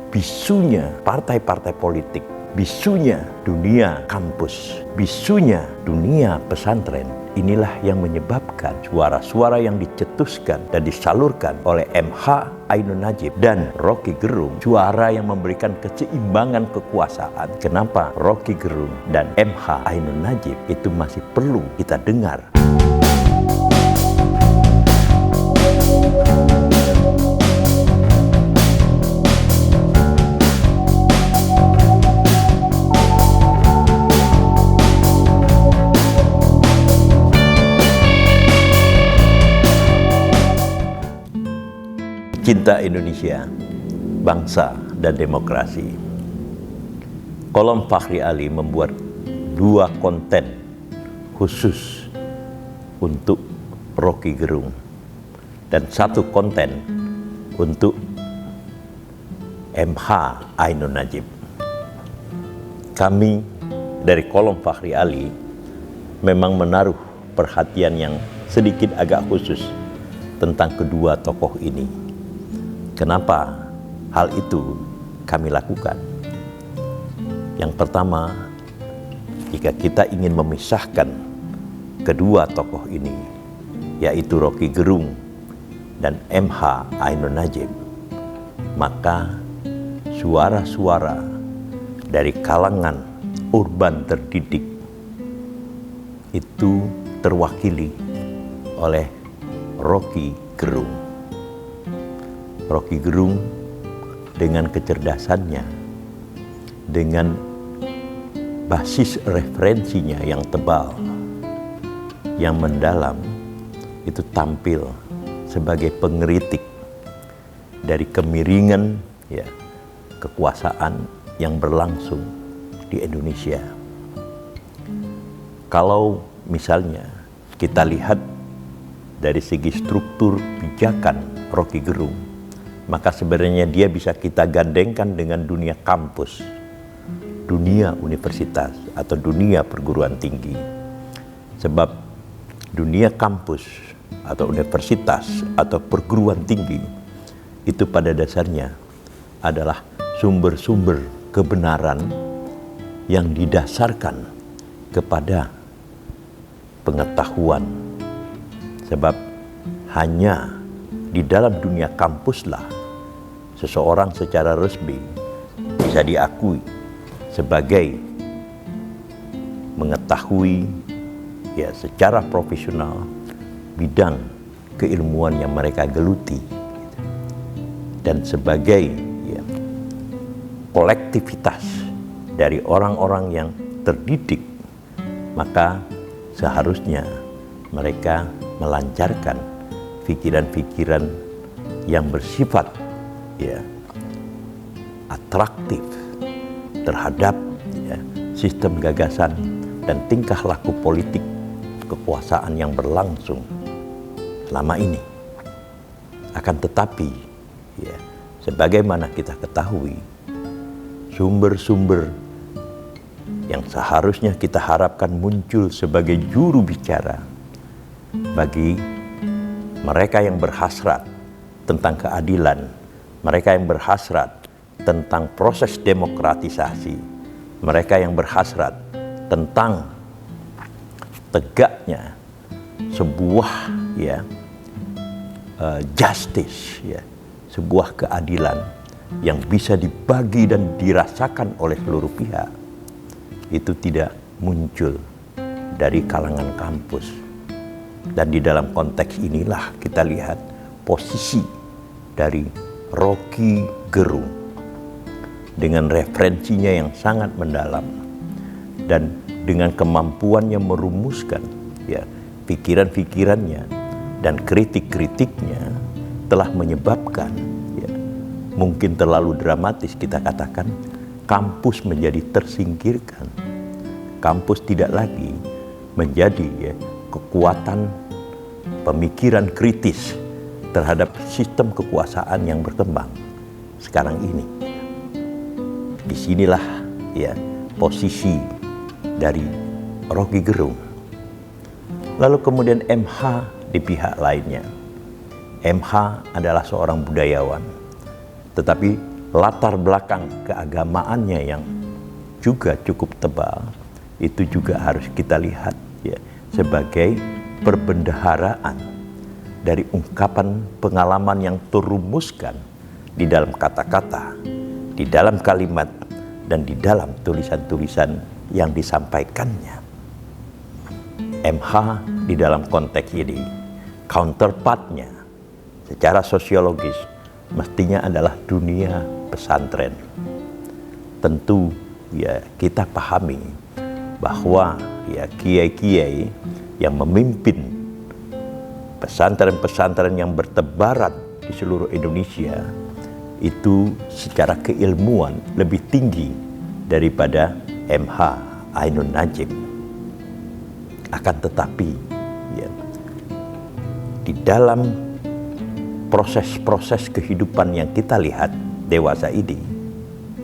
bisunya partai-partai politik, bisunya dunia kampus, bisunya dunia pesantren. Inilah yang menyebabkan suara-suara yang dicetuskan dan disalurkan oleh MH Ainun Najib dan Rocky Gerung, suara yang memberikan keseimbangan kekuasaan. Kenapa Rocky Gerung dan MH Ainun Najib itu masih perlu kita dengar? Cinta Indonesia, bangsa dan demokrasi. Kolom Fakhri Ali membuat 2 konten khusus untuk Rocky Gerung dan 1 konten untuk MH Ainun Najib. Kami dari kolom Fakhri Ali memang menaruh perhatian yang sedikit agak khusus tentang kedua tokoh ini. Kenapa hal itu kami lakukan? Yang pertama, jika kita ingin memisahkan kedua tokoh ini, yaitu Rocky Gerung dan MH Ainun Najib, maka suara-suara dari kalangan urban terdidik itu terwakili oleh Rocky Gerung. Rocky Gerung dengan kecerdasannya, dengan basis referensinya yang tebal, yang mendalam, itu tampil sebagai pengkritik dari kemiringan kekuasaan yang berlangsung di Indonesia. Kalau misalnya kita lihat dari segi struktur pijakan Rocky Gerung, maka sebenarnya dia bisa kita gandengkan dengan dunia kampus, dunia universitas atau dunia perguruan tinggi. Sebab dunia kampus atau universitas atau perguruan tinggi itu pada dasarnya adalah sumber-sumber kebenaran yang didasarkan kepada pengetahuan. Sebab hanya di dalam dunia kampuslah seseorang secara resmi bisa diakui sebagai mengetahui secara profesional bidang keilmuan yang mereka geluti, dan sebagai kolektivitas dari orang-orang yang terdidik, maka seharusnya mereka melancarkan pikiran-pikiran yang bersifat atraktif terhadap sistem gagasan dan tingkah laku politik kekuasaan yang berlangsung selama ini. Akan tetapi sebagaimana kita ketahui, sumber-sumber yang seharusnya kita harapkan muncul sebagai juru bicara bagi mereka yang berhasrat tentang keadilan, mereka yang berhasrat tentang proses demokratisasi, mereka yang berhasrat tentang tegaknya sebuah justice, sebuah keadilan yang bisa dibagi dan dirasakan oleh seluruh pihak, itu tidak muncul dari kalangan kampus. Dan di dalam konteks inilah kita lihat posisi dari Rocky Gerung dengan referensinya yang sangat mendalam dan dengan kemampuannya merumuskan pikiran-pikirannya dan kritik-kritiknya telah menyebabkan mungkin terlalu dramatis kita katakan kampus menjadi tersingkirkan. Kampus tidak lagi menjadi kekuatan pemikiran kritis terhadap sistem kekuasaan yang berkembang sekarang ini. Disinilah posisi dari Rocky Gerung. Lalu kemudian MH di pihak lainnya. MH adalah seorang budayawan, tetapi latar belakang keagamaannya yang juga cukup tebal, itu juga harus kita lihat ya sebagai perbendaharaan dari ungkapan pengalaman yang terumuskan di dalam kata-kata, di dalam kalimat, dan di dalam tulisan-tulisan yang disampaikannya. MH di dalam konteks ini, counterpartnya secara sosiologis mestinya adalah dunia pesantren. Tentu ya kita pahami bahwa ya kiai-kiai yang memimpin pesantren-pesantren yang bertebaran di seluruh Indonesia itu secara keilmuan lebih tinggi daripada MH Ainun Najib. Akan tetapi ya, di dalam proses-proses kehidupan yang kita lihat dewasa ini,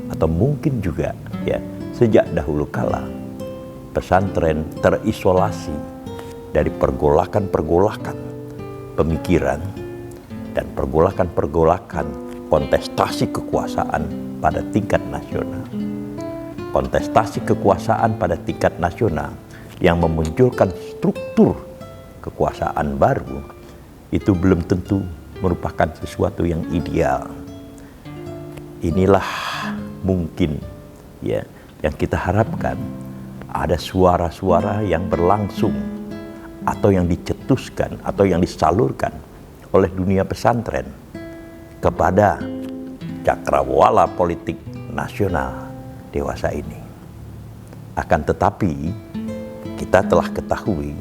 atau mungkin juga ya sejak dahulu kala, pesantren terisolasi dari pergolakan-pergolakan pemikiran dan pergolakan-pergolakan kontestasi kekuasaan pada tingkat nasional. Kontestasi kekuasaan pada tingkat nasional yang memunculkan struktur kekuasaan baru itu belum tentu merupakan sesuatu yang ideal. Inilah mungkin ya yang kita harapkan ada suara-suara yang berlangsung atau yang dicetuskan atau yang disalurkan oleh dunia pesantren kepada cakrawala politik nasional dewasa ini. Akan tetapi kita telah ketahui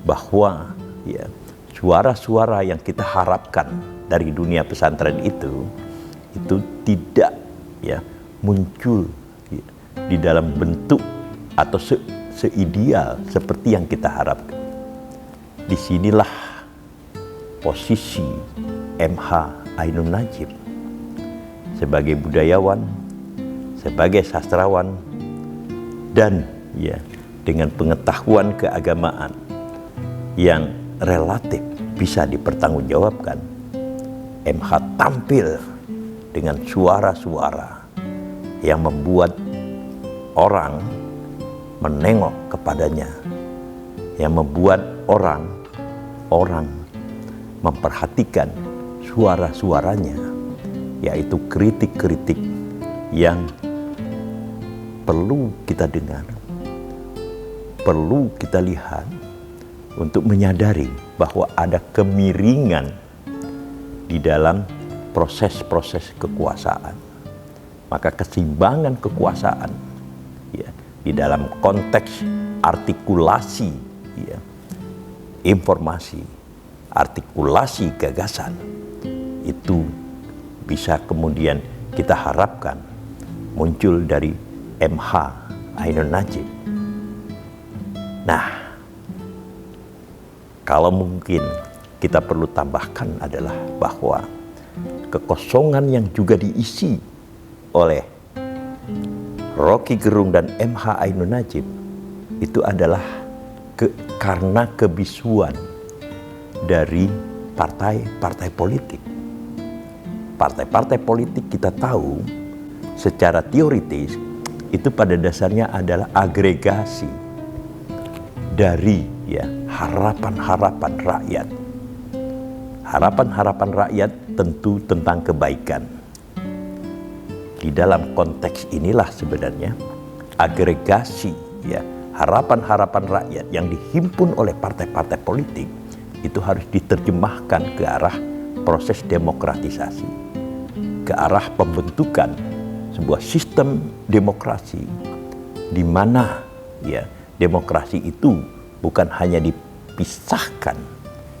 bahwa ya suara-suara yang kita harapkan dari dunia pesantren itu tidak ya muncul ya, di dalam bentuk atau seideal seperti yang kita harapkan. Disinilah posisi MH Ainun Najib sebagai budayawan, sebagai sastrawan, dan ya dengan pengetahuan keagamaan yang relatif bisa dipertanggungjawabkan, MH tampil dengan suara-suara yang membuat orang menengok kepadanya, yang membuat orang memperhatikan suara-suaranya, yaitu kritik-kritik yang perlu kita dengar, perlu kita lihat untuk menyadari bahwa ada kemiringan di dalam proses-proses kekuasaan. Maka keseimbangan kekuasaan ya, di dalam konteks artikulasi ya, informasi, artikulasi gagasan itu bisa kemudian kita harapkan muncul dari MH Ainun Najib. Nah, kalau mungkin kita perlu tambahkan adalah bahwa kekosongan yang juga diisi oleh Rocky Gerung dan MH Ainun Najib itu adalah karena kebisuan dari partai-partai politik. Partai-partai politik kita tahu secara teoritis itu pada dasarnya adalah agregasi dari ya harapan-harapan rakyat. Harapan-harapan rakyat tentu tentang kebaikan. Di dalam konteks inilah sebenarnya agregasi ya harapan-harapan rakyat yang dihimpun oleh partai-partai politik itu harus diterjemahkan ke arah proses demokratisasi, ke arah pembentukan sebuah sistem demokrasi di mana ya demokrasi itu bukan hanya dipisahkan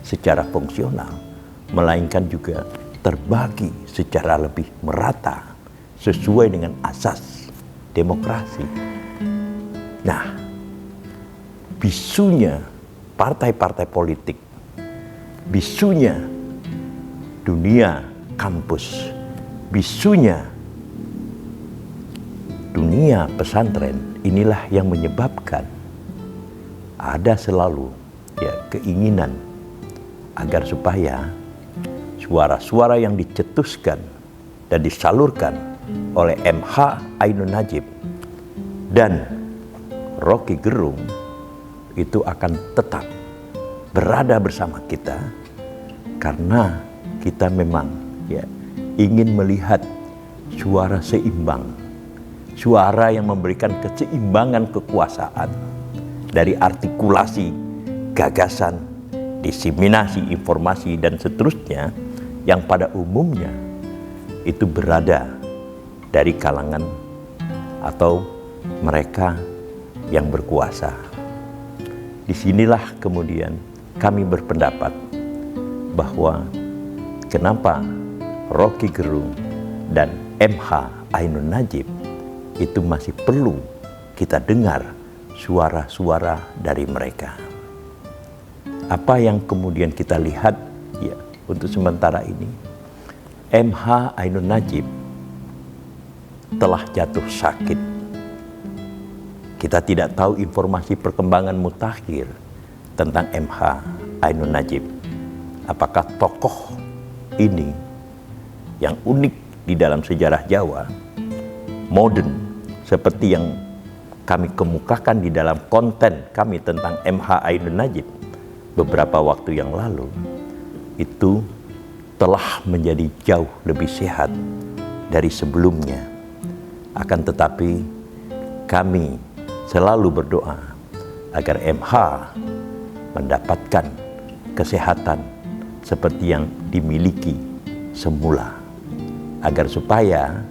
secara fungsional, melainkan juga terbagi secara lebih merata sesuai dengan asas demokrasi. Nah, bisunya partai-partai politik, bisunya dunia kampus, bisunya dunia pesantren, inilah yang menyebabkan ada selalu ya keinginan agar supaya suara-suara yang dicetuskan dan disalurkan oleh MH Ainun Najib dan Rocky Gerung itu akan tetap berada bersama kita, karena kita memang ingin melihat suara seimbang, suara yang memberikan keseimbangan kekuasaan dari artikulasi, gagasan, diseminasi informasi dan seterusnya yang pada umumnya itu berada dari kalangan atau mereka yang berkuasa. Disinilah kemudian kami berpendapat bahwa kenapa Rocky Gerung dan MH Ainun Najib itu masih perlu kita dengar suara-suara dari mereka. Apa yang kemudian kita lihat untuk sementara ini, MH Ainun Najib telah jatuh sakit. Kita tidak tahu informasi perkembangan mutakhir tentang MH Ainun Najib. Apakah tokoh ini yang unik di dalam sejarah Jawa, modern, seperti yang kami kemukakan di dalam konten kami tentang MH Ainun Najib beberapa waktu yang lalu, itu telah menjadi jauh lebih sehat dari sebelumnya. Akan tetapi kami selalu berdoa agar MH mendapatkan kesehatan seperti yang dimiliki semula, agar supaya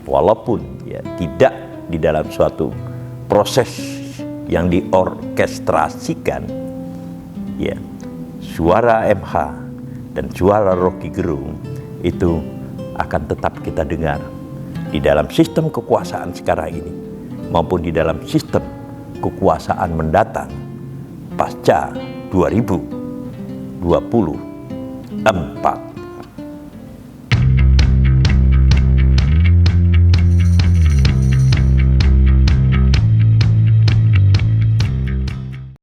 walaupun tidak di dalam suatu proses yang diorkestrasikan, suara MH dan suara Rocky Gerung itu akan tetap kita dengar di dalam sistem kekuasaan sekarang ini maupun di dalam sistem kekuasaan mendatang pasca 2024.